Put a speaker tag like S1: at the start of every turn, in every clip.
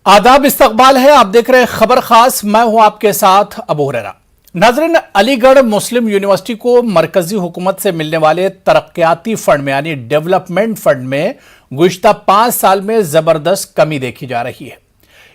S1: आदाब, इस्तकबाल है। आप देख रहे हैं खबर खास। मैं हूं आपके साथ अबू हुरैरा। नाज़रीन, अलीगढ़ मुस्लिम यूनिवर्सिटी को मरकजी हुकूमत से मिलने वाले तरक्याती फंड में यानी डेवलपमेंट फंड में गुज़िश्ता 5 साल में जबरदस्त कमी देखी जा रही है।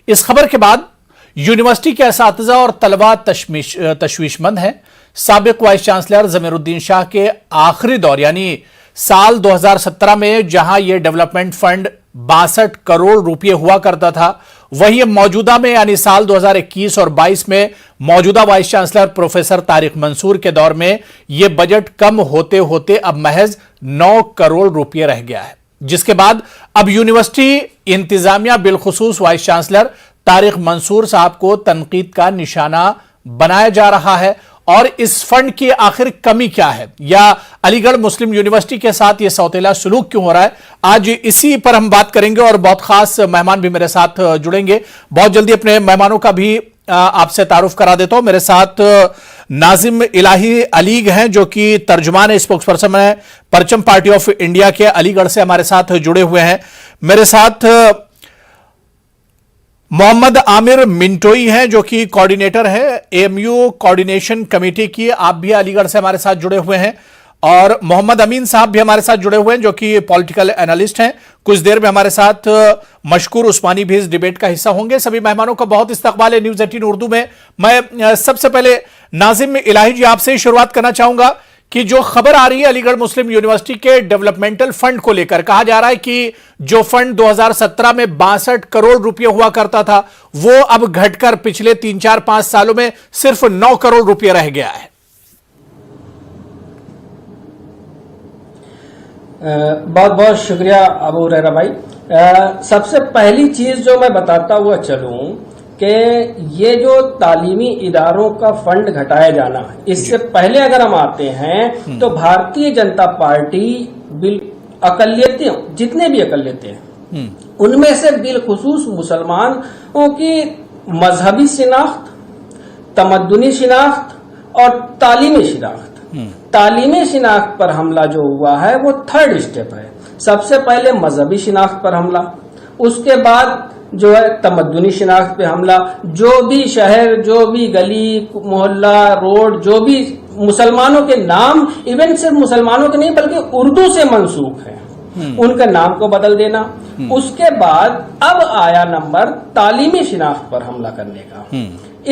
S1: इस खबर के बाद यूनिवर्सिटी के असातिज़ा और तलबा तशवीशमंद हैं। साबिक वाइस चांसलर ज़मीरुद्दीन शाह के आखिरी दौर यानी साल 2017 में जहां यह डेवलपमेंट फंड 62 करोड़ रुपए हुआ करता था, वहीं मौजूदा में यानी साल 2021 और 22 में मौजूदा vice chancellor professor Tariq Mansoor के दौर में यह बजट कम होते होते अब महज 9 करोड़ रुपए रह गया है। जिसके बाद अब यूनिवर्सिटी इंतजामिया बिलखुसूस वाइस चांसलर तारिक मंसूर साहब को तनकीद का निशाना बनाया जा रहा है। और इस फंड की आखिर कमी क्या है, या अलीगढ़ मुस्लिम यूनिवर्सिटी के साथ यह सौतेला सलूक क्यों हो रहा है, आज इसी पर हम बात करेंगे। और बहुत खास मेहमान भी मेरे साथ जुड़ेंगे। बहुत जल्दी अपने मेहमानों का भी आपसे तारुफ करा देता हूं। मेरे साथ नाजिम इलाही अलीग हैं, जो कि तर्जुमान स्पोक्स पर्सन है परचम पार्टी ऑफ इंडिया के, अलीगढ़ से हमारे साथ जुड़े हुए हैं। मेरे साथ मोहम्मद आमिर मिंटोई हैं, जो कि कोऑर्डिनेटर है एएमयू कोऑर्डिनेशन कमेटी की, आप भी अलीगढ़ से हमारे साथ जुड़े हुए हैं। और मोहम्मद अमीन साहब भी हमारे साथ जुड़े हुए हैं, जो कि पॉलिटिकल एनालिस्ट हैं। कुछ देर में हमारे साथ मशकूर उस्मानी भी इस डिबेट का हिस्सा होंगे। सभी मेहमानों का बहुत इस्तकबाल है न्यूज़ 18 उर्दू में। मैं सबसे पहले नाजिम इलाही जी आपसे ही शुरुआत करना चाहूंगा कि जो खबर आ रही है अलीगढ़ मुस्लिम यूनिवर्सिटी के डेवलपमेंटल फंड को लेकर, कहा जा रहा है कि जो फंड 2017 में 62 करोड़ रुपए हुआ करता था, वो अब घटकर पिछले 3-4-5 सालों में सिर्फ 9 करोड़ रुपए रह गया है।
S2: बहुत बहुत शुक्रिया अबू हुरैरा भाई। सबसे पहली चीज जो मैं बताता हुआ चलूं कि ये जो तालीमी इदारों का फंड घटाया जाना, इससे पहले अगर हम आते हैं तो भारतीय जनता पार्टी अकलियतें, जितने भी अकलियतें हैं, उनमें से बिलखुसूस मुसलमानों की मजहबी शिनाख्त, तमद्दुनी शिनाख्त और तालीमी शिनाख्त, तालीमी शिनाख्त पर हमला जो हुआ है वो थर्ड स्टेप है। सबसे पहले मजहबी शिनाख्त पर हमला, उसके बाद जो है तमद्दुनी शिनाख्त पे हमला। जो भी शहर, जो भी गली मोहल्ला रोड, जो भी मुसलमानों के नाम, इवन सिर्फ मुसलमानों के नहीं बल्कि उर्दू से मंसूब है, उनके नाम को बदल देना। उसके बाद अब आया नंबर तालीमी शिनाख्त पर हमला करने का।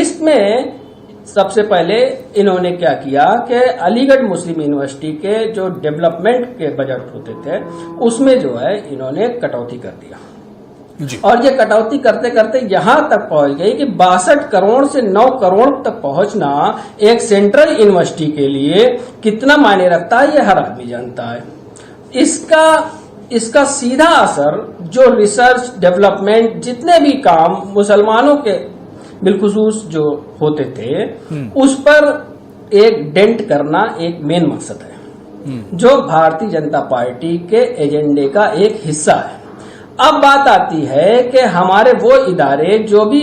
S2: इसमें सबसे पहले इन्होंने क्या किया कि अलीगढ़ मुस्लिम यूनिवर्सिटी के जो डेवलपमेंट के बजट होते थे उसमें जो है इन्होंने कटौती कर दिया
S1: जी।
S2: और ये कटौती करते करते यहां तक पहुंच गई कि 62 करोड़ से 9 करोड़ तक पहुंचना एक सेंट्रल यूनिवर्सिटी के लिए कितना मायने रखता है ये हर आदमी जानता है। इसका सीधा असर जो रिसर्च डेवलपमेंट जितने भी काम मुसलमानों के बिलखुसूस जो होते थे उस पर एक डेंट करना एक मेन मकसद है, जो भारतीय जनता पार्टी के एजेंडे का एक हिस्सा है। अब बात आती है कि हमारे वो इदारे जो भी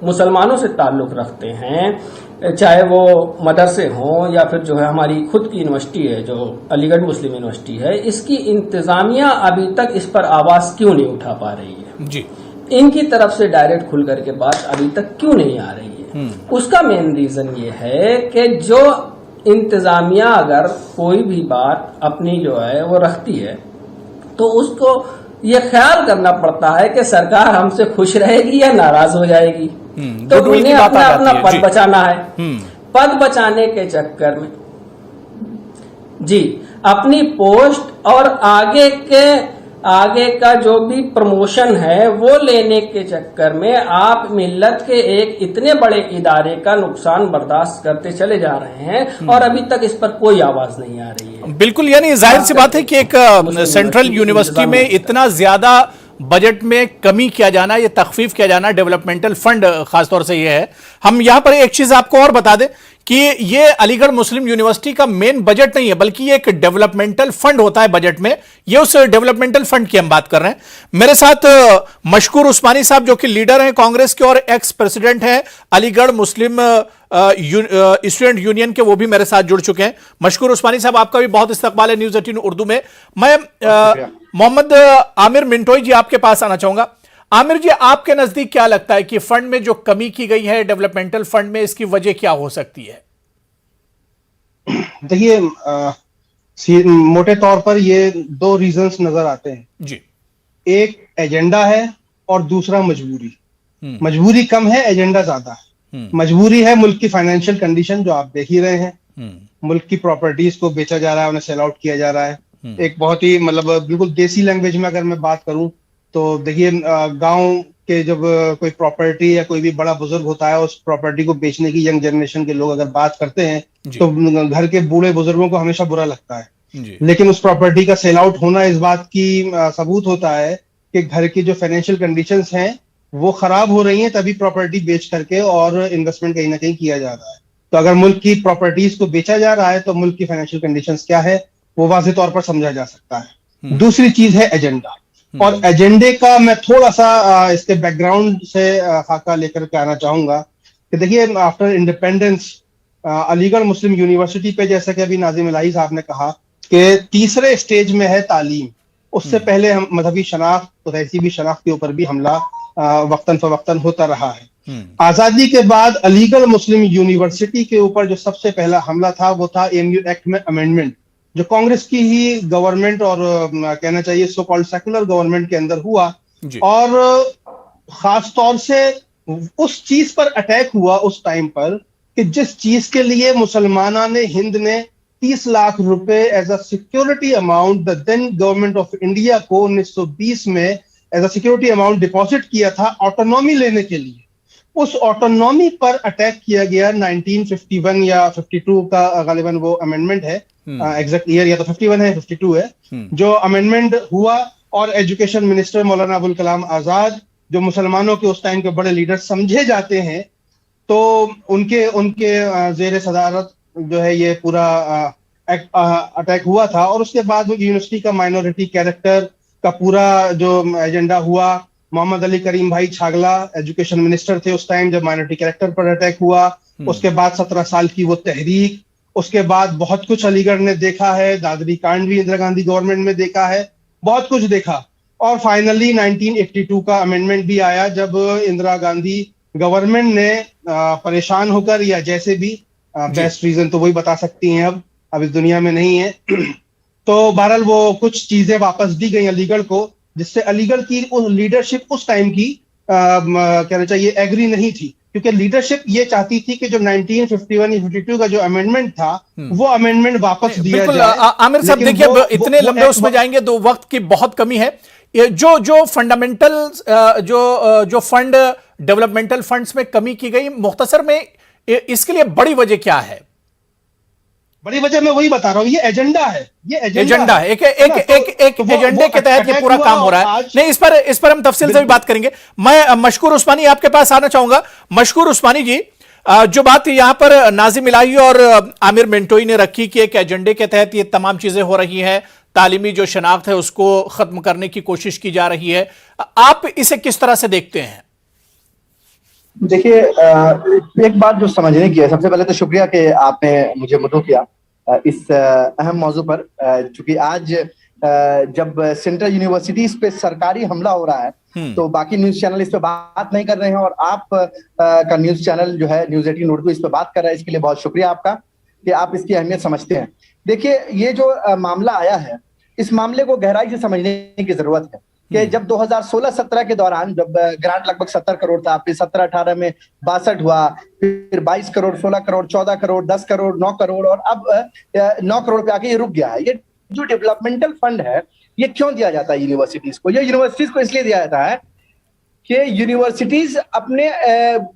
S2: मुसलमानों से ताल्लुक रखते हैं, चाहे वो मदरसे हों या फिर जो है हमारी खुद की यूनिवर्सिटी है जो अलीगढ़ मुस्लिम यूनिवर्सिटी है, इसकी इंतजामिया अभी तक इस पर आवाज क्यों नहीं उठा पा रही है
S1: जी।
S2: इनकी तरफ से डायरेक्ट खुल करके बात अभी तक क्यों नहीं आ रही है? उसका मेन रीजन ये है कि जो इंतजामिया अगर कोई भी बात अपनी जो है वो रखती है तो उसको ये ख्याल करना पड़ता है कि सरकार हमसे खुश रहेगी या नाराज हो जाएगी। तो उन्हें अपना अपना पद बचाना है। पद बचाने के चक्कर में जी अपनी पोस्ट और आगे का जो भी प्रमोशन है वो लेने के चक्कर में आप मिल्लत के एक इतने बड़े इदारे का नुकसान बर्दाश्त करते चले जा रहे हैं और अभी तक इस पर कोई आवाज नहीं आ रही है।
S1: बिल्कुल, यानी जाहिर सी बात है कि एक सेंट्रल यूनिवर्सिटी में इतना ज्यादा बजट में कमी किया जाना, ये तखफीफ किया जाना, डेवलपमेंटल फंड खासतौर से ये है। हम यहां पर एक चीज आपको और बता दें कि ये अलीगढ़ मुस्लिम यूनिवर्सिटी का मेन बजट नहीं है, बल्कि ये एक डेवलपमेंटल फंड होता है बजट में। ये उस डेवलपमेंटल फंड की हम बात कर रहे हैं। मेरे साथ मशकूर उस्मानी साहब, जो कि लीडर हैं कांग्रेस के और एक्स प्रेसिडेंट हैं अलीगढ़ मुस्लिम स्टूडेंट यूनियन के, वो भी मेरे साथ जुड़ चुके हैं। मशकूर उस्मानी साहब, आपका भी बहुत इस्तकबाल है न्यूज़ 18 उर्दू में। मैं मोहम्मद आमिर मिंटोई जी आपके पास आना चाहूंगा। आमिर जी, आपके नजदीक क्या लगता है कि फंड में जो कमी की गई है डेवलपमेंटल फंड में, इसकी वजह क्या हो सकती है?
S3: देखिए, मोटे तौर पर ये दो रीजंस नजर आते हैं।
S1: जी।
S3: एक एजेंडा है और दूसरा मजबूरी।
S1: हम्म।
S3: मजबूरी कम है, एजेंडा ज्यादा है। मजबूरी है मुल्क की फाइनेंशियल कंडीशन, जो आप देख ही रहे हैं। मुल्क की प्रॉपर्टीज को बेचा जा रहा है, उन्हें सेल आउट किया जा रहा है। एक बहुत ही मतलब बिल्कुल देसी लैंग्वेज में अगर मैं बात करूं तो देखिए, गांव के जब कोई प्रॉपर्टी या कोई भी बड़ा बुजुर्ग होता है, उस प्रॉपर्टी को बेचने की यंग जनरेशन के लोग अगर बात करते हैं तो घर के बूढ़े बुजुर्गों को हमेशा बुरा लगता है। लेकिन उस प्रॉपर्टी का सेल आउट होना इस बात की सबूत होता है कि घर की जो फाइनेंशियल कंडीशंस हैं वो खराब हो रही हैं, तभी प्रॉपर्टी बेच करके और इन्वेस्टमेंट कहीं ना कहीं किया जा रहा है। तो अगर मुल्क की प्रॉपर्टीज को बेचा जा रहा है तो मुल्क की फाइनेंशियल कंडीशंस क्या है वो वाज़ेह तौर पर समझा जा सकता है। दूसरी चीज है एजेंडा, और एजेंडे का मैं थोड़ा सा इसके बैकग्राउंड से खाका लेकर के आना चाहूंगा कि देखिए, आफ्टर इंडिपेंडेंस अलीगढ़ मुस्लिम यूनिवर्सिटी पे, जैसा कि अभी नाजिम इलाही साहब ने कहा कि तीसरे स्टेज में है तालीम। उससे पहले हम मजहबी शनाख्त तो तहजीबी शनाख्त के ऊपर भी हमला वक्तन फवक्तन होता रहा है। आजादी के बाद अलीगढ़ मुस्लिम यूनिवर्सिटी के ऊपर जो सबसे पहला हमला था वो था एमयू एक्ट में अमेंडमेंट, जो कांग्रेस की ही गवर्नमेंट और कहना चाहिए सो कॉल्ड सेकुलर गवर्नमेंट के अंदर हुआ। और खास तौर से उस चीज पर अटैक हुआ उस टाइम पर कि जिस चीज के लिए मुसलमाना ने हिंद ने 30 लाख रुपए as a security amount the then government of India को 1920 में as a security amount deposit किया था ऑटोनॉमी लेने के लिए। उस ऑटोनॉमी पर अटैक किया गया 1951 या 52 का गालिबन वो अमेंडमेंट है, एग्जैक्ट ईयर या तो 51 है 52 है, जो अमेंडमेंट हुआ। और एजुकेशन मिनिस्टर मौलाना अबुल कलाम आजाद, जो मुसलमानों के उस टाइम के बड़े लीडर समझे जाते हैं, तो उनके उनके जेर सदारत जो है ये पूरा अटैक हुआ था। और उसके बाद यूनिवर्सिटी का माइनॉरिटी कैरेक्टर का पूरा जो एजेंडा हुआ, मोहम्मद अली करीम भाई छागला एजुकेशन मिनिस्टर थे उस टाइम जब माइनॉरिटी कैरेक्टर पर अटैक हुआ। उसके बाद 17 साल की वो तहरीक, उसके बाद बहुत कुछ अलीगढ़ ने देखा है, दादरी कांड भी इंदिरा गांधी गवर्नमेंट में देखा है, बहुत कुछ देखा। और फाइनली 1982 का अमेंडमेंट भी आया जब इंदिरा गांधी गवर्नमेंट ने परेशान होकर या जैसे भी, बेस्ट रीजन तो वही बता सकती हैं अब इस दुनिया में नहीं है तो बहरहाल वो कुछ चीजें वापस दी गई अलीगढ़ को, जिससे अलीगढ़ की लीडरशिप उस टाइम की कहना चाहिए एग्री नहीं थी, क्योंकि लीडरशिप ये चाहती थी कि जो 1951 या 52 का जो अमेंडमेंट था वो अमेंडमेंट वापस दिया जाए।
S1: आमिर साहब देखिए, अब इतने लंबे उसमें जाएंगे तो वक्त की बहुत कमी है। जो फंडामेंटल जो फंड डेवलपमेंटल फंड्स में कमी की गई, मुख्तसर में इसके लिए बड़ी वजह क्या है?
S3: बड़ी वजह मैं वही बता रहा हूं, ये एजेंडा है, ये
S1: एजेंडा है। एक एजेंडे के तहत ये पूरा काम हो रहा है। नहीं, इस पर हम तफसील से भी बात करेंगे। मैं मशकूर उस्मानी आपके पास आना चाहूंगा। मशकूर उस्मानी जी, जो बात यहां पर नाजिम इलाही और आमिर मिंटोई ने रखी कि एक एजेंडे के तहत ये तमाम चीजें हो रही हैं, तालीमी जो शनाख्त है उसको खत्म करने की कोशिश की जा रही है, आप इसे किस तरह से देखते हैं?
S4: देखिए, एक बात जो समझने की है, सबसे पहले तो शुक्रिया कि आपने मुझे मदऊ किया इस अहम मौजू पर, चूंकि आज जब सेंट्रल यूनिवर्सिटीज पे सरकारी हमला हो रहा है तो बाकी न्यूज चैनल इस पे बात नहीं कर रहे हैं, और आप का न्यूज चैनल जो है न्यूज 18 उर्दू इस पे बात कर रहा है। इसके लिए बहुत शुक्रिया आपका कि आप इसकी अहमियत समझते हैं। देखिए, ये जो मामला आया है, इस मामले को गहराई से समझने की जरूरत है कि जब 2016-17 के दौरान जब ग्रांट लगभग 70 करोड़ था, फिर 17-18 में 62 हुआ, फिर 22 करोड़, 16 करोड़, 14 करोड़, 10 करोड़, 9 करोड़, और अब 9 करोड़ पे आके ये रुक गया है। ये जो डेवलपमेंटल फंड है ये क्यों दिया जाता है यूनिवर्सिटीज को? ये यूनिवर्सिटीज को इसलिए दिया जाता है कि यूनिवर्सिटीज अपने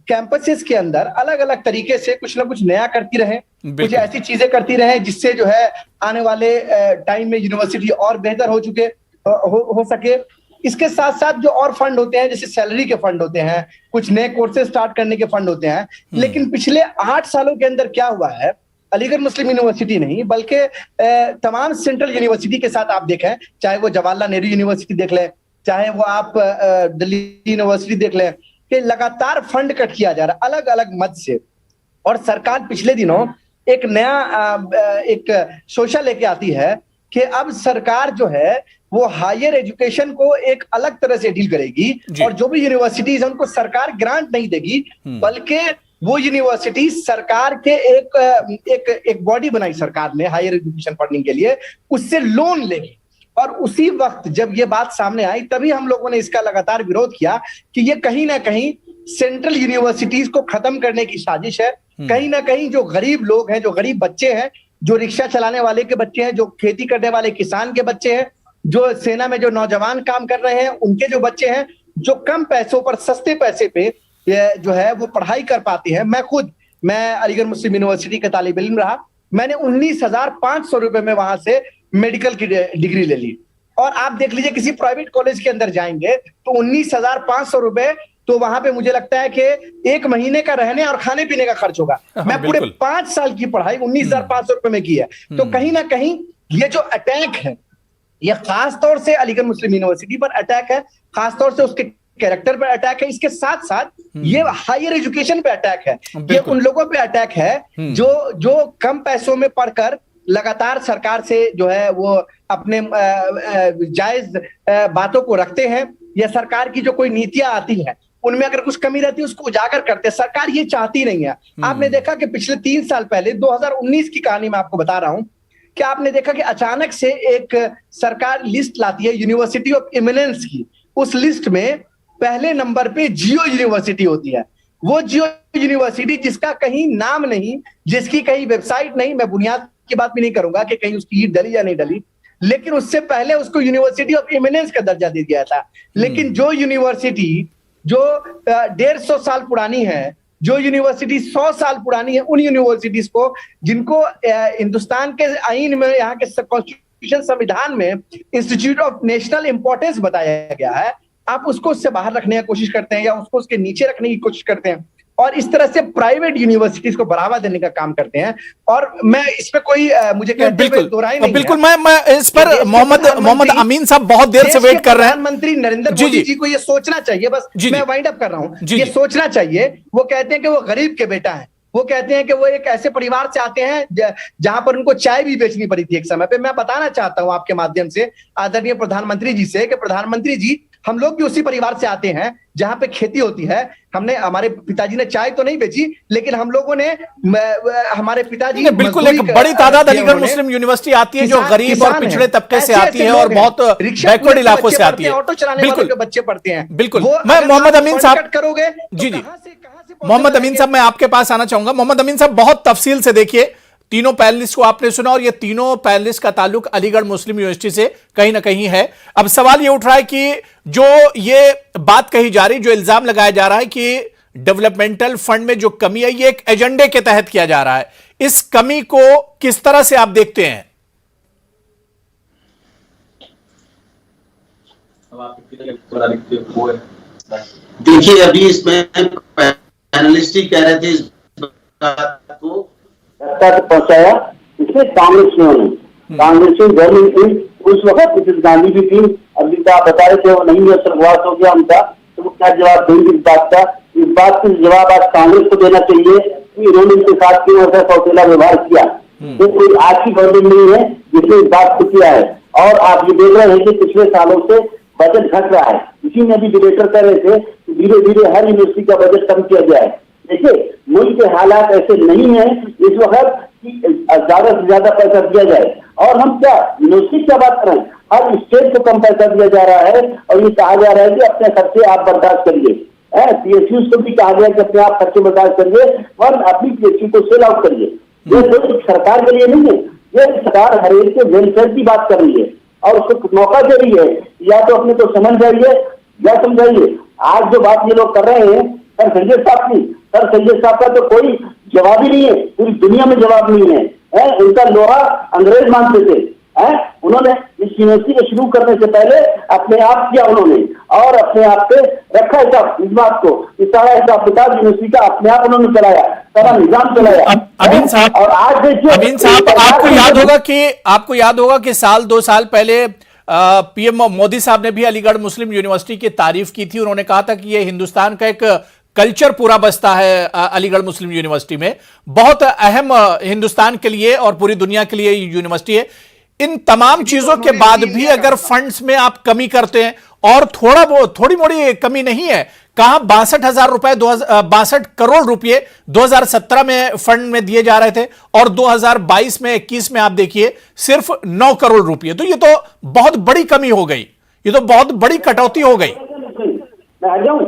S4: कैंपसेस के अंदर अलग अलग तरीके से कुछ ना कुछ नया करती रहे, कुछ ऐसी चीजें करती रहे जिससे जो है आने वाले टाइम में यूनिवर्सिटी और बेहतर हो सके। इसके साथ साथ जो और फंड होते हैं, जैसे सैलरी के फंड होते हैं, कुछ नए कोर्सेज स्टार्ट करने के फंड होते हैं। लेकिन पिछले 8 सालों के अंदर क्या हुआ है, अलीगढ़ मुस्लिम यूनिवर्सिटी नहीं बल्कि तमाम सेंट्रल यूनिवर्सिटी के साथ आप देखें, चाहे वो जवाहरलाल नेहरू यूनिवर्सिटी देख लें, चाहे वो आप दिल्ली यूनिवर्सिटी देख लें, कि लगातार फंड कट किया जा रहा है अलग अलग मद से। और सरकार पिछले दिनों एक नया एक सोशा लेके आती है कि अब सरकार जो है वो हायर एजुकेशन को एक अलग तरह से डील करेगी और जो भी यूनिवर्सिटीज है उनको सरकार ग्रांट नहीं देगी, बल्कि वो यूनिवर्सिटी सरकार के एक बॉडी बनाई सरकार ने हायर एजुकेशन पढ़ने के लिए, उससे लोन लेगी। और उसी वक्त जब ये बात सामने आई तभी हम लोगों ने इसका लगातार विरोध किया कि ये कहीं ना कहीं सेंट्रल यूनिवर्सिटीज को खत्म करने की साजिश है। कहीं ना कहीं जो गरीब लोग हैं, जो गरीब बच्चे हैं, जो रिक्शा चलाने वाले के बच्चे हैं, जो खेती करने वाले किसान के बच्चे हैं, जो सेना में जो नौजवान काम कर रहे हैं उनके जो बच्चे हैं, जो कम पैसों पर सस्ते पैसे पे जो है वो पढ़ाई कर पाते हैं। मैं अलीगढ़ मुस्लिम यूनिवर्सिटी का तालिब इल्म रहा। मैंने 19,500 रुपए में वहां से मेडिकल की डिग्री ले ली। और आप देख लीजिए किसी प्राइवेट कॉलेज के अंदर जाएंगे तो 19,500 रुपए तो वहां पे मुझे लगता है कि एक महीने का रहने और खाने पीने का खर्च होगा। मैं पूरे 5 साल की पढ़ाई 19,500 रुपए में की है। तो कहीं ना कहीं ये जो अटैक है, ये खास तौर से अलीगढ़ मुस्लिम यूनिवर्सिटी पर अटैक है, खासतौर से उसके कैरेक्टर पर अटैक है। इसके साथ साथ ये हायर एजुकेशन पे अटैक है, ये उन लोगों पे अटैक है जो कम पैसों में पढ़कर लगातार सरकार से जो है वो अपने जायज बातों को रखते हैं, या सरकार की जो कोई नीतियां आती हैं उनमें अगर कुछ कमी रहती है उसको उजागर करते हैं। सरकार ये चाहती नहीं है। आपने देखा कि पिछले 3 साल पहले 2019 की कहानी मैं आपको बता रहा हूं कि आपने देखा कि अचानक से एक सरकार लिस्ट लाती है यूनिवर्सिटी ऑफ इमिनेंस की। उस लिस्ट में पहले नंबर पे जियो यूनिवर्सिटी होती है। वो जियो यूनिवर्सिटी जिसका कहीं नाम नहीं, जिसकी कहीं वेबसाइट नहीं, मैं बुनियाद की बात भी नहीं करूंगा कि कहीं उसकी ईट डली या नहीं डली, लेकिन उससे पहले उसको यूनिवर्सिटी ऑफ इमिनेंस का दर्जा दे दिया था। लेकिन जो यूनिवर्सिटी जो 150 साल पुरानी है, जो यूनिवर्सिटी 100 साल पुरानी है, उन यूनिवर्सिटीज को जिनको हिंदुस्तान के आईन में, यहाँ के कॉन्स्टिट्यूशन संविधान में इंस्टीट्यूट ऑफ नेशनल इंपॉर्टेंस बताया गया है, आप उसको उससे बाहर रखने की कोशिश करते हैं या उसको उसके नीचे रखने की कोशिश करते हैं और इस तरह से प्राइवेट यूनिवर्सिटीज को बढ़ावा देने का काम करते हैं। और मैं इसमें कोई मुझे कहते हुए दोहराई नहीं
S1: बिल्कुल मैं इस पर मोहम्मद अमीन साहब बहुत देर से वेट कर रहे हैं।
S4: प्रधानमंत्री नरेंद्र मोदी जी को ये सोचना चाहिए, बस मैं वाइंड अप कर रहा हूं, ये सोचना चाहिए। वो कहते हैं कि वो गरीब के बेटा है, वो कहते हैं कि वो एक ऐसे परिवार से आते हैं जहां पर उनको चाय भी बेचनी पड़ी थी एक समय पे। मैं बताना चाहता हूं आपके माध्यम से आदरणीय प्रधानमंत्री जी से कि प्रधानमंत्री जी, हम लोग भी उसी परिवार से आते हैं जहां पे खेती होती है। हमारे पिताजी ने चाय तो नहीं बेची, लेकिन हम लोगों ने, हमारे पिताजी
S1: बिल्कुल, एक बड़ी तादाद अलीगढ़ मुस्लिम यूनिवर्सिटी आती है जो गरीब और पिछड़े तबके से आती है और बहुत बैकवर्ड इलाकों से आती है।
S4: ऑटो चलाने वाले के बच्चे पढ़ते हैं।
S1: बिल्कुल, मैं मोहम्मद अमीन साहब
S4: करोगे
S1: जी मोहम्मद अमीन साहब मैं आपके पास आना चाहूंगा। मोहम्मद अमीन साहब, बहुत तफसील से देखिए, तीनों पैनलिस्ट को आपने सुना और ये तीनों पैनलिस्ट का ताल्लुक अलीगढ़ मुस्लिम यूनिवर्सिटी से कहीं ना कहीं है। अब सवाल ये उठ रहा है कि जो ये बात कही जा रही, जो इल्जाम लगाया जा रहा है कि डेवलपमेंटल फंड में जो कमी है ये एक एजेंडे के तहत किया जा रहा है, इस कमी को किस तरह से आप देखते हैं?
S5: देखिए, अभी इसमें पैनलिस्ट ही कह रहे थे इस बात को पहुंचाया, इसमें कांग्रेस गवर्नमेंट थी उस वक्त, मिसेस गांधी भी थी। अभी तो आप बता रहे थे वो नहीं है, स्वर्गवास हो गया उनका, तो वो क्या जवाब देंगे इस बात का? इस बात का जवाब आज कांग्रेस को देना चाहिए कि इन्होंने इनके साथ क्यों ऐसा सौतेला व्यवहार किया। तो कोई आज की गवर्नमेंट नहीं है जिसने इस बात को किया है। और आप ये देख रहे हैं कि पिछले सालों से बजट घट रहा है। इसी में भी डिबेटर कर रहे थे कि धीरे धीरे हर यूनिवर्सिटी का बजट कम किया जाए। देखिए, मुल्क के हालात ऐसे नहीं है इस वक्त कि ज्यादा से ज्यादा पैसा दिया जाए। और हम क्या यूनिवर्सिटी क्या बात करें, हर स्टेट को कम पैसा दिया जा रहा है और ये कहा जा रहा है कि अपने खर्चे आप बर्दाश्त करिए। पीएचयू को भी कहा गया कि अपने आप खर्चे बर्दाश्त करिए और अपनी पीएचयू को सेल आउट करिए। ये सिर्फ सरकार के लिए नहीं है, ये सरकार हर एक के वेलफेयर की बात कर रही है और उसको मौका दे रही है। या तो अपने को समझ जाइए या समझाइए। आज जो बात ये लोग कर रहे हैं सर संजय साहब की, सर संजय साहब का तो कोई जवाब ही नहीं है, पूरी दुनिया में जवाब नहीं है। उनका लोहा अंग्रेज मानते थे। उन्होंने इस यूनिवर्सिटी को शुरू करने से पहले अपने आप किया उन्होंने, और अपने आप पे रखा हिसाब इस बात को, इस सारा हिसाब किताब यूनिवर्सिटी का अपने आप उन्होंने चलाया, सारा निजाम चलाया।
S1: अमीन साहब,
S4: और आज देखिए,
S1: अमीन साहब, आपको याद होगा कि 2 साल पहले पीएम मोदी साहब ने भी अलीगढ़ मुस्लिम यूनिवर्सिटी की तारीफ की थी। उन्होंने कहा था कि यह हिंदुस्तान का एक कल्चर पूरा बसता है अलीगढ़ मुस्लिम यूनिवर्सिटी में, बहुत अहम हिंदुस्तान के लिए और पूरी दुनिया के लिए यूनिवर्सिटी है। इन तमाम चीजों के बाद भी अगर फंड्स में आप कमी करते हैं, और थोड़ी मोड़ी कमी नहीं है, कहां 62,000 रुपए 62 करोड़ रुपए 2017 में फंड में दिए जा रहे थे और 2022 में 21 में आप देखिए सिर्फ 9 करोड़ रुपए। तो ये तो बहुत बड़ी कमी हो गई, ये तो बहुत बड़ी कटौती हो गई।
S5: मैं आ जाऊं,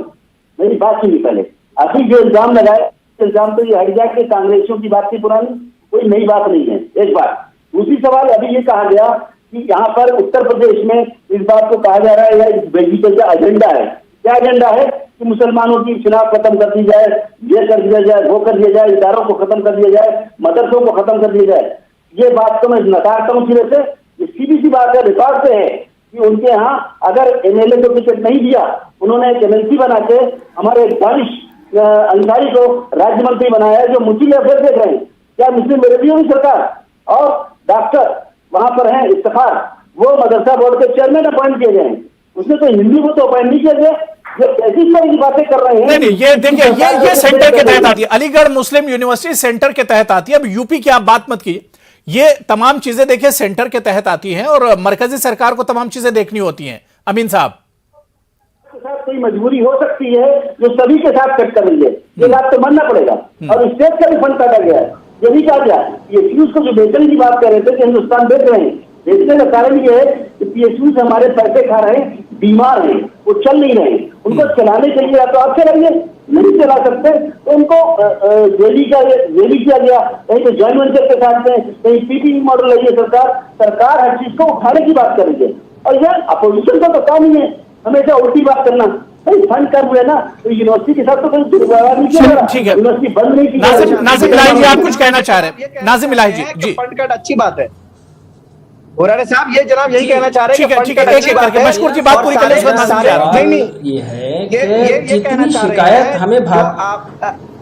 S5: मेरी बात सुनिए पहले। अभी जो इल्जाम लगाए, इल्जाम तो ये हाईजैक के कांग्रेसियों की बात थी पुरानी, कोई नई बात नहीं है। एक बात। दूसरी सवाल, अभी ये कहा गया कि यहाँ पर उत्तर प्रदेश में इस बात को कहा जा रहा है, या बेसिकल का एजेंडा है। क्या एजेंडा है कि मुसलमानों की चुनाव खत्म कर दी जाए, ये कर दिया जाए, वो कर दिया जाए, इदारों को खत्म कर दिया जाए, मदरसों को खत्म कर दिया जाए। ये बात तो मैं नकारता हूँ सिरे से। ये सीधी सी बात है, रिकॉर्ड से है कि उनके यहाँ अगर एमएलए को टिकट नहीं दिया, उन्होंने एक एमएलसी बना के हमारे दानिश अंसारी को राज्य मंत्री बनाया है, जो मुस्लिम अफेयर देख रहे हैं। क्या मुस्लिम विरोधियों की सरकार और डॉक्टर वहां पर हैं इफ्तिखार, वो मदरसा बोर्ड के चेयरमैन अपॉइंट किए गए हैं। उसने तो हिंदी को तो अपॉइंट नहीं किया गया। ये ऐसी तरह की बातें कर रहे हैं।
S1: नहीं, ये देखिए, ये सेंटर के तहत आती है, अलीगढ़ मुस्लिम यूनिवर्सिटी सेंटर के तहत आती है। अब यूपी की आप बात मत कीजिए, ये तमाम चीजें देखिए सेंटर के तहत आती हैं और मरकजी सरकार को तमाम चीजें देखनी होती हैं। अमीन साहब,
S5: साथ कोई मजबूरी हो सकती है जो सभी के साथ कट कर रही है, ये बात तो मानना पड़ेगा। और स्टेट का भी फंड काटा गया है, ये नहीं कहा गया। पीएसयूज को जो बेचने की बात कर रहे थे कि हिंदुस्तान बेच रहे हैं, बेचने का कारण ये है कि पीएसयूज हमारे पैसे खा रहे हैं, बीमार हैं, वो चल नहीं रहे। उनको चलाने के लिए या तो आप चलाइए, नहीं चला सकते तो उनको रैली किया गया, कहीं तो जॉइंट वेंचर के साथ में, कहीं पीपीपी मॉडल है। ये सरकार हर चीज को उठाने की बात कर रही है, और यह अपोजिशन का तो काम ही है हमेशा उल्टी बात करना। फंड कर हुए ना, तो यूनिवर्सिटी के साथ तो कोई दुर्व्यवहार नहीं किया,
S1: ठीक है,
S5: यूनिवर्सिटी बंद नहीं की।
S1: नाजिम इलाही जी, आप कुछ कहना चाह रहे हैं? नाजिम इलाही जी,
S4: फंड कट अच्छी बात है। होरारे साहब, ये जनाब यही कहना चाह रहे हैं कि
S1: ठीक है, एक करके मशकूर की बात पूरी कर लें, उसके बाद नाजिम जा रहा हूं।
S2: नहीं, ये है कि जितनी शिकायत हमें
S4: आप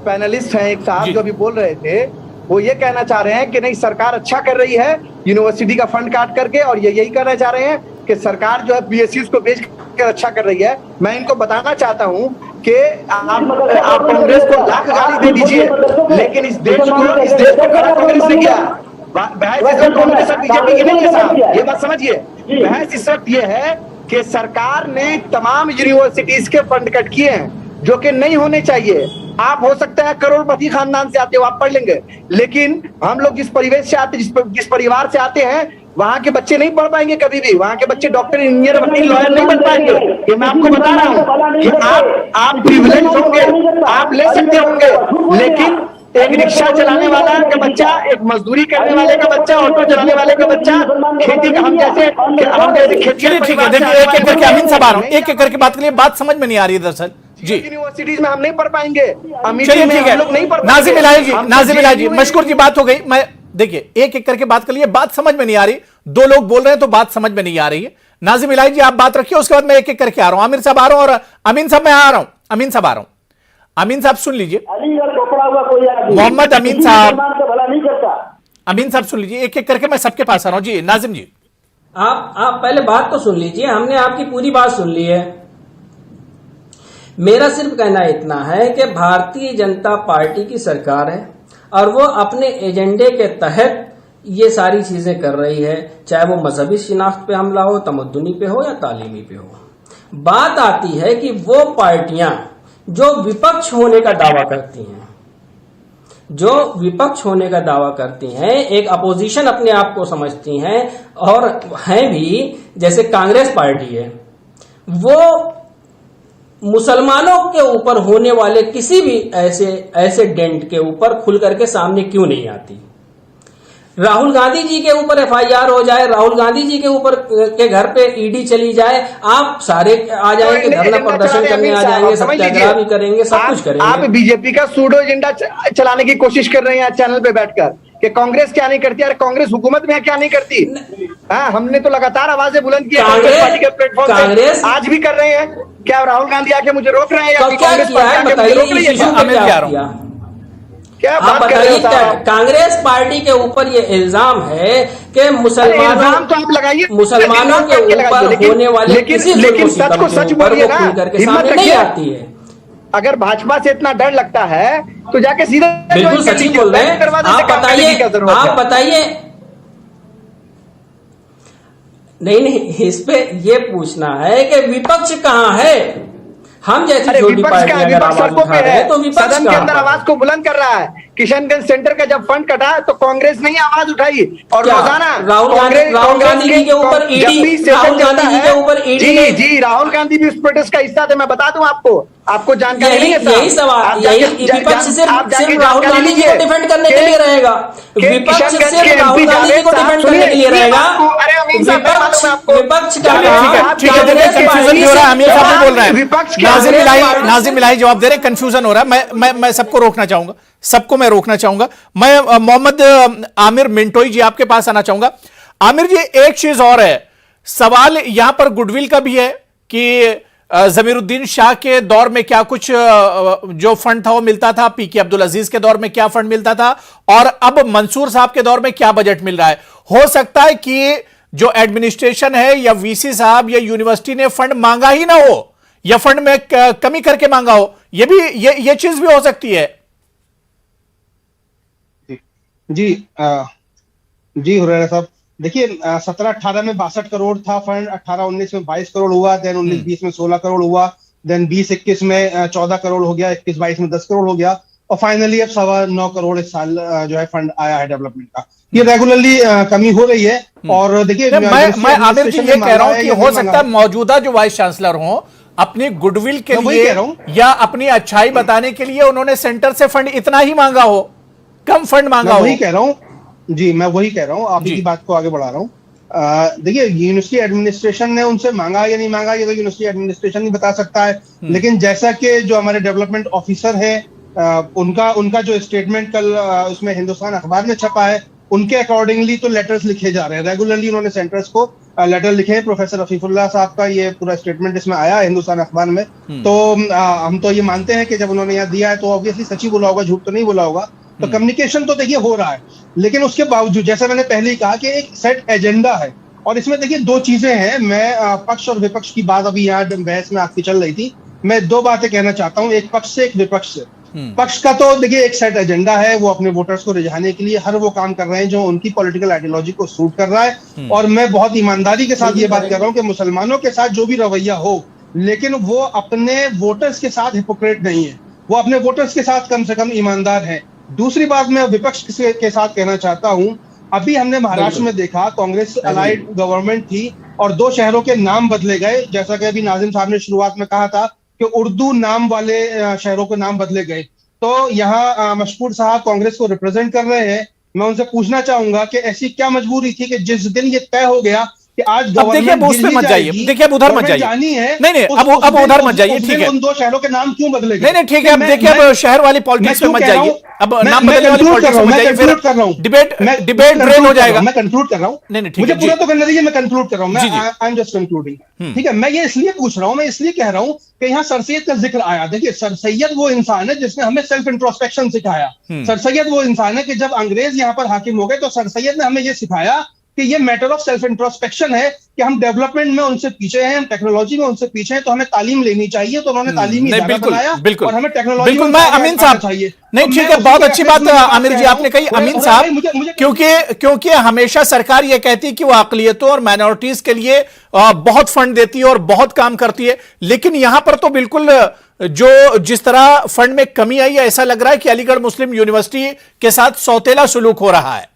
S4: पैनलिस्ट हैं, एक साहब जो अभी बोल रहे थे, वो ये कहना चाह रहे हैं कि नहीं, सरकार अच्छा कर रही है यूनिवर्सिटी का फंड काट करके, और ये यही कहना चाह रहे हैं कि सरकार जो है पीएसयूज को बेच कर अच्छा कर रही है। मैं इनको बताना चाहता हूं कि आप कांग्रेस को लाख गाली दे दीजिए, लेकिन इस देश को खड़ा कांग्रेस ने किया। बहस कांग्रेस और बीजेपी की नहीं है साहब, ये बात समझिए। बहस इस वक्त ये है कि सरकार ने तमाम यूनिवर्सिटीज के फंड कट किए हैं, जो कि नहीं होने चाहिए। आप हो सकता है करोड़पति खानदान से आते हो, आप पढ़ लेंगे, लेकिन हम लोग जिस परिवेश से आते, जिस परिवार से आते हैं, वहां के बच्चे नहीं पढ़ पाएंगे कभी भी। वहां के बच्चे डॉक्टर, इंजीनियर, वकील, लॉयर नहीं बन पाएंगे। ये मैं आपको बता रहा हूँ कि आप प्रिविलेज होंगे, आप ले सकते होंगे, लेकिन एक रिक्शा चलाने वाला का बच्चा, एक मजदूरी करने वाले का बच्चा, ऑटो चलाने वाले का बच्चा, खेती का हम जैसे खेती।
S1: ठीक है, देखिए एक एक करके अमीन साहब आ रहा हूं, एक एक करके बात करिए, बात समझ में नहीं आ रही है दरअसल जी।
S4: यूनिवर्सिटीज में हम नहीं पढ़ पाएंगे,
S1: चलिए ठीक है। नाजिम इलाही जी, मशकूर की बात हो गई। मैं देखिए एक एक करके बात कर लिए, बात समझ में नहीं आ रही, दो लोग बोल रहे हैं तो बात समझ में नहीं आ रही है। नाजिम इलाही जी, आप बात रखिए, उसके बाद मैं एक एक करके आ रहा हूं। आमिर साहब आ रहा हूं और अमीन साहब मैं आ रहा हूं। अमीन साहब आ रहा हूं, अमीन साहब सुन लीजिए। मोहम्मद अमीन साहब, अमीन साहब सुन लीजिए, एक एक करके मैं सबके पास आ रहा हूं जी। नाजिम जी,
S2: आप पहले बात तो सुन लीजिए, हमने आपकी पूरी बात सुन ली है। मेरा सिर्फ कहना इतना है कि भारतीय जनता पार्टी की सरकार है और वो अपने एजेंडे के तहत ये सारी चीजें कर रही है, चाहे वो मजहबी शिनाख्त पे हमला हो, तमद्दुनी पे हो या तालीमी पे हो। बात आती है कि वो पार्टियां जो विपक्ष होने का दावा करती हैं, एक अपोजिशन अपने आप को समझती हैं और हैं भी, जैसे कांग्रेस पार्टी है, वो मुसलमानों के ऊपर होने वाले किसी भी ऐसे डेंट के ऊपर खुल करके सामने क्यों नहीं आती। राहुल गांधी जी के ऊपर एफआईआर हो जाए, राहुल गांधी जी के ऊपर के घर पे ईडी चली जाए, आप सारे आ जाएंगे, धरना प्रदर्शन करने आ जाएंगे, सत्याग्रह भी करेंगे, सब कुछ करेंगे।
S4: आप बीजेपी का सूडो एजेंडा चलाने की कोशिश कर रहे हैं चैनल पे बैठकर कि कांग्रेस क्या नहीं करती, अरे कांग्रेस हुकूमत में क्या नहीं करती। हमने तो लगातार आवाजें बुलंद की कांग्रेस पार्टी के प्लेटफॉर्म पे, आज भी कर रहे हैं। क्या राहुल गांधी आके मुझे रोक रहे हैं या कांग्रेस पार्टी आके मुझे रोक रही है? क्या
S2: आप बताइए, कांग्रेस पार्टी के ऊपर ये इल्जाम है कि मुसलमानों के ऊपर होने वाले किसी
S4: लेकिन सच को सच बोलिए ना,
S2: हिम्मत नहीं आती है।
S4: अगर भाजपा से इतना डर लगता है तो जाके सीधे
S2: बिल्कुल सच बोल रहे हैं। आप बताइए नहीं, इस पे ये पूछना है कि विपक्ष कहाँ है। हम जैसी
S4: अरे
S2: छोटी
S4: विपक्ष
S2: पार्टी
S4: का
S2: अगर
S4: विपक्ष
S2: आवाज
S4: सड़कों
S2: उठा
S4: पे
S2: रहे
S4: है,
S2: हैं तो विपक्ष
S4: सदन के
S2: कहाँ
S4: अंदर
S2: पर है?
S4: आवाज को बुलंद कर रहा है। किशनगंज सेंटर का जब फंड कटा तो कांग्रेस ने ही आवाज उठाई और
S2: क्या?
S4: रोजाना
S2: राहुल गांधी जी के ऊपर
S4: जब
S2: ईडी,
S4: भी सेशन
S2: राहुल
S4: चलता
S2: गांधी जी के
S4: है,
S2: ऊपर ईडी ने
S4: जी राहुल गांधी भी उस प्रोटेस्ट का हिस्सा थे। मैं बता दूं आपको जानकारी नहीं है साहब।
S2: यही सवाल,
S4: आप
S2: यही
S4: जाके-
S2: विपक्ष
S4: आप जाके
S2: सिर्फ राहुल
S4: जानकारी
S2: गांधी जी को
S4: लीजिए
S2: डिफेंड करने के
S4: कि-
S2: लिए रहेगा।
S4: कि
S2: विपक्ष
S4: किशनगंज
S2: सिर्फ
S4: के
S2: राहुल
S4: MP
S2: गांधी जी को
S4: जावेद साहब,
S2: डिफेंड करने के लिए
S4: सुनिए
S2: रहेगा।
S4: अरे अमीन साहब, मैं मालूम है आपको।
S2: विपक्ष का
S1: चलिए, ठीक है,
S2: आप
S1: ठीक है, देखिए
S2: कांग्रेस
S1: कंफ्यूजन
S2: पार्टी
S1: भी हो रहा है,
S2: से-
S1: आमिर साहब भी बोल रहे हैं,
S4: विपक्ष के
S1: नाजिम इलाही जवाब दे रहे, कंफ्यूजन हो रहा है। मैं सबको रोकना चाहूंगा, सबको मैं रोकना चाहूंगा। मैं मोहम्मद आमिर मिंटोई जी आपके पास आना चाहूंगा। आमिर जी, एक चीज और है, सवाल यहां पर गुडविल का भी है कि जमीरुद्दीन शाह के दौर में क्या कुछ जो फंड था वो मिलता था, पीके अब्दुल अजीज के दौर में क्या फंड मिलता था, और अब मंसूर साहब के दौर में क्या बजट मिल रहा है। हो सकता है कि जो एडमिनिस्ट्रेशन है या वीसी साहब या यूनिवर्सिटी ने फंड मांगा ही ना हो या फंड में कमी करके मांगा हो, ये भी ये चीज भी हो सकती है।
S3: जी जी हुरैरा साहब, देखिए 17-18 में 62 करोड़ था फंड, 18-19 में 22 करोड़ हुआ, देन 19-20 में 16 करोड़ हुआ, देन 20-21 में 14 करोड़ हो गया, 21-22 में 10 करोड़ हो गया, और फाइनली अब 9.25 करोड़ इस साल जो है फंड आया है डेवलपमेंट का। ये रेगुलरली कमी हो रही है। और देखिए
S1: मैं आमिर जी ये कह रहा हूं कि हो सकता है मौजूदा जो वाइस चांसलर हो अपनी गुडविल के लिए या अपनी अच्छाई बताने के लिए उन्होंने सेंटर से फंड इतना ही मांगा हो, कम फंड मांगा हो।
S3: वही कह रहा हूँ जी, मैं वही कह रहा हूँ, आप की बात को आगे बढ़ा रहा हूँ। देखिए यूनिवर्सिटी एडमिनिस्ट्रेशन ने उनसे मांगा या नहीं मांगा ये तो यूनिवर्सिटी एडमिनिस्ट्रेशन ही बता सकता है, लेकिन जैसा कि जो हमारे डेवलपमेंट ऑफिसर है उनका जो स्टेटमेंट कल उसमें हिंदुस्तान अखबार में छपा है, उनके अकॉर्डिंगली तो लेटर्स लिखे जा रहे हैं। रेगुलरली उन्होंने सेंटर्स को लेटर लिखे हैं। प्रोफेसर रफीकुल्लाह साहब का ये पूरा स्टेटमेंट इसमें आया है हिंदुस्तान अखबार में। तो हम तो ये मानते हैं कि जब उन्होंने यहाँ दिया है तो ऑब्वियसली सच ही बोला होगा, झूठ तो नहीं बोला होगा। तो कम्युनिकेशन तो देखिए हो रहा है, लेकिन उसके बावजूद जैसे मैंने पहले ही कहा कि एक सेट एजेंडा है, और इसमें देखिए दो चीजें हैं। मैं पक्ष और विपक्ष की बात अभी यहाँ बहस में आपकी चल रही थी, मैं दो बातें कहना चाहता हूँ, एक पक्ष से एक विपक्ष से। पक्ष का तो देखिए एक सेट एजेंडा है, वो अपने वोटर्स को रिझाने के लिए हर वो काम कर रहे हैं जो उनकी पॉलिटिकल आइडियोलॉजी को सूट कर रहा है। और मैं बहुत ईमानदारी के साथ ये बात कर रहा हूँ कि मुसलमानों के साथ जो भी रवैया हो, लेकिन वो अपने वोटर्स के साथ हिपोक्रेट नहीं है, वो अपने वोटर्स के साथ कम से कम ईमानदार है। दूसरी बात मैं विपक्ष के साथ कहना चाहता हूं, अभी हमने महाराष्ट्र में देखा कांग्रेस अलाइड गवर्नमेंट थी और 2 शहरों के नाम बदले गए, जैसा कि अभी नाजिम साहब ने शुरुआत में कहा था कि उर्दू नाम वाले शहरों के नाम बदले गए। तो यहाँ मशकूर साहब कांग्रेस को रिप्रेजेंट कर रहे हैं, मैं उनसे पूछना चाहूंगा कि ऐसी क्या मजबूरी थी कि जिस दिन ये तय हो गया कि आज
S1: देखिए उस पे मत जाइए, देखिए अब उधर मत जाइए, नहीं अब उधर मत जाइए, ठीक है।
S3: उन 2 शहरों के नाम क्यों बदले गए?
S1: नहीं ठीक है, अब देखिए अब शहर वाली पॉलिटिक्स में मत जाइए, अब नाम बदलने वाली पॉलिटिक्स में मत जाइए, फिर डिबेट ड्रेन हो जाएगा।
S3: मैं कंक्लूड कर रहा हूँ,
S1: नहीं
S3: मुझे पूरा तो करने दीजिए, मैं कंक्लूड कर रहा हूँ, आई एम जस्ट कंक्लूडिंग, ठीक है। मैं ये इसलिए पूछ रहा हूँ, मैं इसलिए कह रहा हूँ कि यहाँ सर सैयद का जिक्र आया। देखिए सर सैयद वो इंसान है जिसने हमें सेल्फ इंट्रोस्पेक्शन सिखाया। सर सैयद वो इंसान है कि जब अंग्रेज यहाँ पर हाकिम हो गए तो सर सैयद ने हमें ये सिखाया कि ये मैटर ऑफ सेल्फ इंट्रोस्पेक्शन है कि हम डेवलपमेंट में उनसे पीछे हैं, हम टेक्नोलॉजी में उनसे पीछे हैं, तो हमें तालीम लेनी चाहिए। तो उन्होंने तालीमी इदारा बनाया और हमें टेक्नोलॉजी
S1: बिल्कुल। मैं अमीन साहब
S3: चाहिए,
S1: नहीं ठीक है, बहुत अच्छी बात आमिर जी आपने कही अमीन साहब, क्योंकि हमेशा सरकार ये कहती है कि वो अकलियतों और माइनॉरिटीज के लिए बहुत फंड देती है और बहुत काम करती है, लेकिन यहां पर तो बिल्कुल जो जिस तरह फंड में कमी आई है, ऐसा लग रहा है कि अलीगढ़ मुस्लिम यूनिवर्सिटी के साथ सौतेला सुलूक हो रहा है।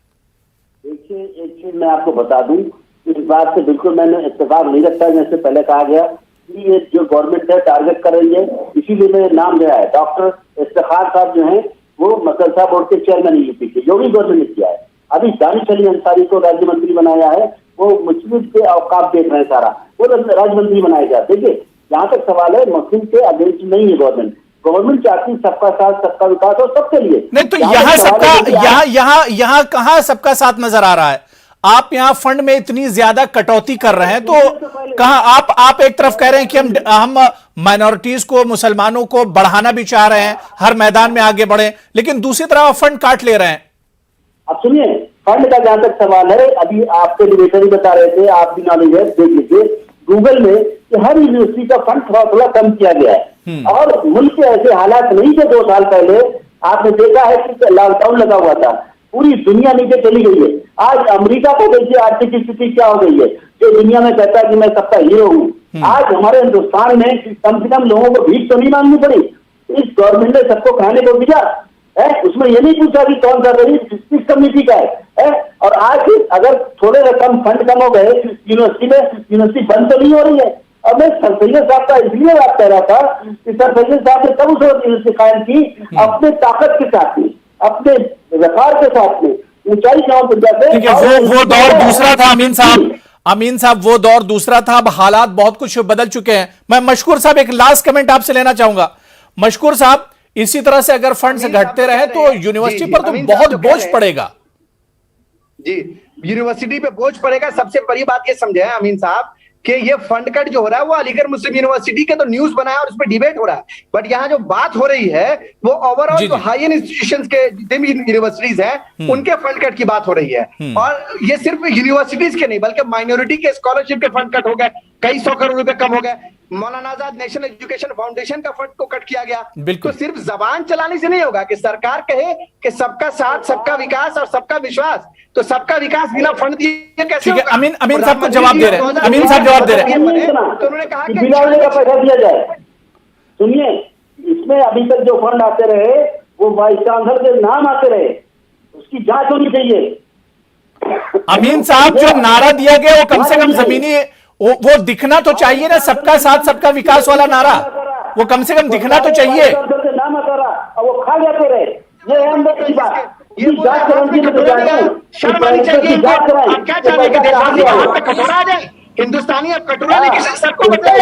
S5: देखिए एक चीज मैं आपको बता दूं, इस बात से बिल्कुल मैंने इत्तेफाक नहीं रखता, जैसे पहले कहा गया कि ये जो गवर्नमेंट है टारगेट कर रही है, इसीलिए मैंने नाम दिया है। डॉक्टर इफ्तिखार साहब जो हैं वो मदरसा बोर्ड के चेयरमैन है यूपी के, जो भी गवर्नमेंट ने किया है। अभी दानिश अली अंसारी को राज्य मंत्री बनाया है, वो मुस्लिम के औकाफ देख रहे हैं सारा, वो राज्य मंत्री बनाए जाते। देखिए जहां तक सवाल है, मुस्लिम के अगेंस्ट नहीं है गवर्नमेंट चाहती सबका साथ सबका विकास और सबके लिए।
S1: नहीं तो यहाँ सबका यहाँ कहाँ सबका साथ नजर आ रहा है? आप यहाँ फंड में इतनी ज्यादा कटौती कर रहे हैं, तो कहाँ आप एक तरफ कह रहे हैं कि हम माइनॉरिटीज को, मुसलमानों को बढ़ाना भी चाह रहे हैं, हर मैदान में आगे बढ़े, लेकिन दूसरी तरफ आप फंड काट ले रहे हैं।
S5: अब सुनिए, फंड का जहां तक सवाल है, अभी आपके डिबेटर ही बता रहे थे, आप भी नॉलेज है, देख लीजिए गूगल में कि हर यूनिवर्सिटी का फंड थोड़ा कम किया गया है। और मुल्क के ऐसे हालात नहीं थे 2 साल पहले, आपने देखा है कि लॉकडाउन लगा हुआ था, पूरी दुनिया नीचे चली गई है। आज अमेरिका को देखिए आर्थिक स्थिति क्या हो गई है, जो दुनिया में कहता है कि मैं सबका हीरो हूँ। आज हमारे हिंदुस्तान में कम से कम लोगों को भीख तो नहीं मांगनी पड़ी। इस गवर्नमेंट ने सबको खाने को दिया है, उसमें ये नहीं पूछा कि कौन सा गरीब किस कम्युनिटी का है। और आज अगर थोड़े रकम फंड कम हो गए यूनिवर्सिटी में, यूनिवर्सिटी बंद तो नहीं हो रही है। अब मैं सर सैयद साहब का इसलिए बात कर रहा था कि सर सैयद साहब ने तब उस वक्त यूनिवर्सिटी कायम की अपने ताकत के साथ में, अपने वकार के साथ में, ऊंचाई गांव पर जाते।
S1: ठीक है, वो दौर दूसरा था अमीन साहब। अमीन साहब, वो दौर दूसरा था, अब हालात बहुत कुछ बदल चुके हैं। मैं मशकूर साहब एक लास्ट कमेंट आपसे लेना चाहूंगा। मशकूर साहब, इसी तरह से अगर फंड्स घटते रहे तो यूनिवर्सिटी पर तो बहुत बोझ पड़ेगा।
S4: जी, यूनिवर्सिटी पे बोझ पड़ेगा। सबसे बड़ी बात ये समझे अमीन साहब कि ये फंड कट जो हो रहा है वो अलीगढ़ मुस्लिम यूनिवर्सिटी के तो न्यूज बनाया और उस पर डिबेट हो रहा है, बट यहाँ जो बात हो रही है वो ओवरऑल जो हायर इंस्टीट्यूशंस के जितने भी यूनिवर्सिटीज हैं उनके फंड कट की बात हो रही है। और ये सिर्फ यूनिवर्सिटीज के नहीं बल्कि माइनॉरिटी के स्कॉलरशिप के फंड कट हो गए, कई 100 करोड़ रुपए कम हो गए। Maulana Azad national education foundation का फंड को कट किया गया। तो सिर्फ जबान चलाने से नहीं होगा कि सरकार कहे कि सबका साथ, सबका विकास और सबका विश्वास, तो सबका विकास बिना फंड दिए कैसे होगा?
S1: अमीन साहब को जवाब दे रहे हैं। अमीन साहब जवाब दे रहे हैं।
S5: तो उन्होंने कहा कि बिना का पैसा दिया जाए। सुनिए, इसमें अभी तक जो फंड आते रहे वो वाइस चांसलर के नाम आते रहे, उसकी जांच होनी चाहिए।
S1: अमीन साहब, जो नारा दिया गया वो कम से कम जमीनी वो दिखना तो चाहिए ना, सबका साथ सबका विकास वाला नारा, वो कम से कम दिखना तो चाहिए।
S5: नाम आता रहा, वो खा जाते रहे। ये है अंदर की बात।
S4: शर्म आनी चाहिए इनको। आप क्या चाह रहे हैं कि देशवासी के हाथ में कटोरा आ जाए? हिंदुस्तानी अब कटोरा नहीं किसी सबको बताए।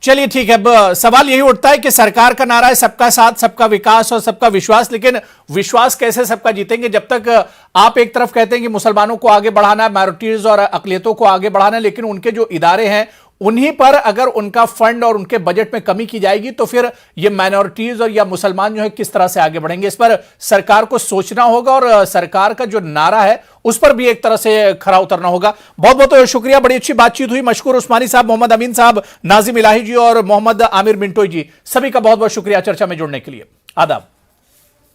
S1: चलिए ठीक है, अब सवाल यही उठता है कि सरकार का नारा है सबका साथ सबका विकास और सबका विश्वास, लेकिन विश्वास कैसे सबका जीतेंगे जब तक आप एक तरफ कहते हैं कि मुसलमानों को आगे बढ़ाना है, माइनॉरिटीज और अकलियतों को आगे बढ़ाना है, लेकिन उनके जो इदारे हैं उन्हीं पर अगर उनका फंड और उनके बजट में कमी की जाएगी तो फिर ये माइनॉरिटीज और या मुसलमान जो है किस तरह से आगे बढ़ेंगे। इस पर सरकार को सोचना होगा और सरकार का जो नारा है उस पर भी एक तरह से खरा उतरना होगा। बहुत बहुत शुक्रिया, बड़ी अच्छी बातचीत हुई। मशकूर उस्मानी साहब, मोहम्मद अमीन साहब, नाजिम इलाही जी और मोहम्मद आमिर मिंटोई जी, सभी का बहुत बहुत शुक्रिया चर्चा में जुड़ने के लिए। आदाब।